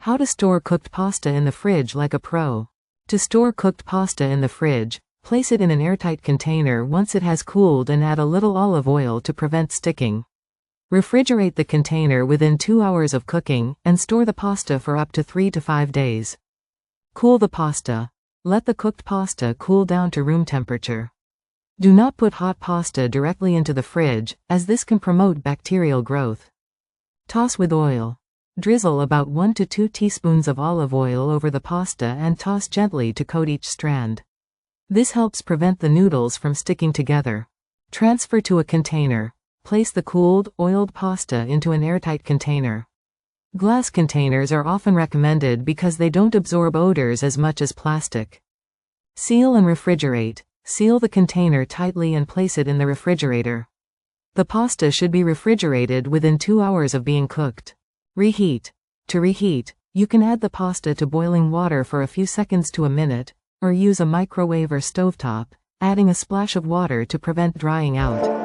How to store cooked pasta in the fridge like a pro. To store cooked pasta in the fridge, place it in an airtight container once it has cooled and add a little olive oil to prevent sticking. Refrigerate the container within 2 hours of cooking, and store the pasta for up to 3 to 5 days. Cool the pasta. Let the cooked pasta cool down to room temperature. Do not put hot pasta directly into the fridge, as this can promote bacterial growth. Toss with oil. Drizzle about 1 to 2 teaspoons of olive oil over the pasta and toss gently to coat each strand. This helps prevent the noodles from sticking together. Transfer to a container. Place the cooled, oiled pasta into an airtight container. Glass containers are often recommended because they don't absorb odors as much as plastic. Seal and refrigerate. Seal the container tightly and place it in the refrigerator. The pasta should be refrigerated within 2 hours of being cooked. Reheat. To reheat, you can add the pasta to boiling water for a few seconds to a minute, or use a microwave or stovetop, adding a splash of water to prevent drying out.